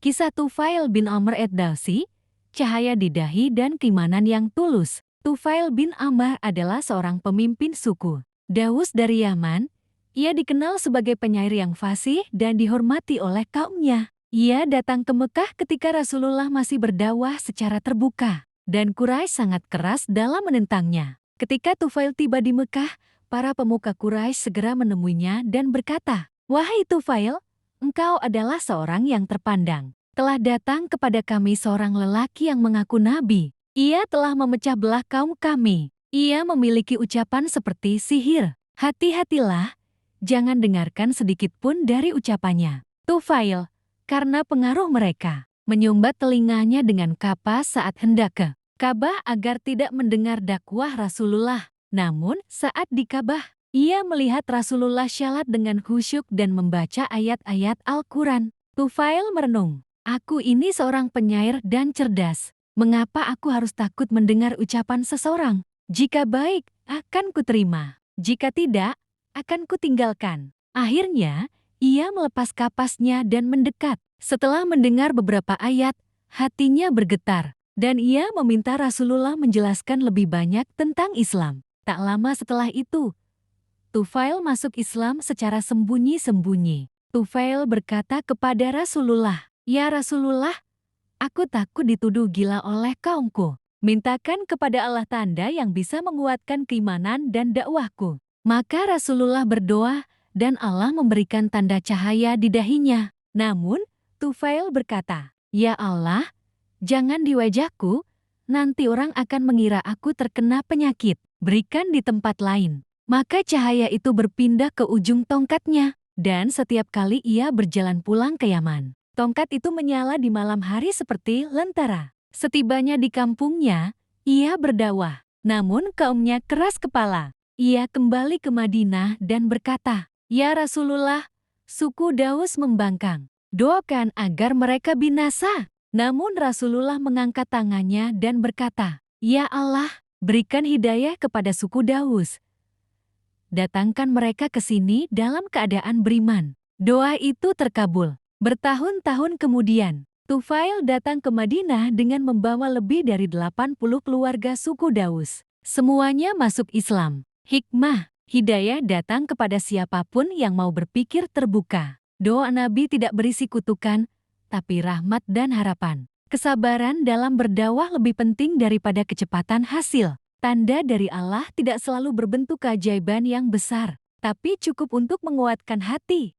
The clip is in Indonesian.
Kisah Tufail bin Amr ad-Dawsi, cahaya di dahi dan keimanan yang tulus. Tufail bin Amr adalah seorang pemimpin suku Daus dari Yaman. Ia dikenal sebagai penyair yang fasih dan dihormati oleh kaumnya. Ia datang ke Mekah ketika Rasulullah masih berdakwah secara terbuka, dan Quraisy sangat keras dalam menentangnya. Ketika Tufail tiba di Mekah, para pemuka Quraisy segera menemuinya dan berkata, "Wahai Tufail, engkau adalah seorang yang terpandang. Telah datang kepada kami seorang lelaki yang mengaku nabi. Ia telah memecah belah kaum kami. Ia memiliki ucapan seperti sihir. Hati-hatilah, jangan dengarkan sedikit pun dari ucapannya." Tufail, karena pengaruh mereka, menyumbat telinganya dengan kapas saat hendak ke Ka'bah agar tidak mendengar dakwah Rasulullah. Namun, saat di Ka'bah, ia melihat Rasulullah syalat dengan khusyuk dan membaca ayat-ayat Al-Quran. Tufail merenung, "Aku ini seorang penyair dan cerdas. Mengapa aku harus takut mendengar ucapan seseorang? Jika baik, akan kuterima. Jika tidak, akan kutinggalkan." Akhirnya, ia melepas kapasnya dan mendekat. Setelah mendengar beberapa ayat, hatinya bergetar, dan ia meminta Rasulullah menjelaskan lebih banyak tentang Islam. Tak lama setelah itu, Tufail masuk Islam secara sembunyi-sembunyi. Tufail berkata kepada Rasulullah, "Ya Rasulullah, aku takut dituduh gila oleh kaumku. Mintakan kepada Allah tanda yang bisa menguatkan keimanan dan dakwahku." Maka Rasulullah berdoa dan Allah memberikan tanda cahaya di dahinya. Namun, Tufail berkata, "Ya Allah, jangan di wajahku, nanti orang akan mengira aku terkena penyakit. Berikan di tempat lain." Maka cahaya itu berpindah ke ujung tongkatnya, dan setiap kali ia berjalan pulang ke Yaman, tongkat itu menyala di malam hari seperti lentera. Setibanya di kampungnya, ia berdakwah. Namun kaumnya keras kepala. Ia kembali ke Madinah dan berkata, "Ya Rasulullah, suku Daus membangkang. Doakan agar mereka binasa." Namun Rasulullah mengangkat tangannya dan berkata, "Ya Allah, berikan hidayah kepada suku Daus. Datangkan mereka ke sini dalam keadaan beriman." Doa itu terkabul. Bertahun-tahun kemudian, Tufail datang ke Madinah dengan membawa lebih dari 80 keluarga suku Daus. Semuanya masuk Islam. Hikmah, hidayah datang kepada siapapun yang mau berpikir terbuka. Doa Nabi tidak berisi kutukan, tapi rahmat dan harapan. Kesabaran dalam berdakwah lebih penting daripada kecepatan hasil. Tanda dari Allah tidak selalu berbentuk keajaiban yang besar, tapi cukup untuk menguatkan hati.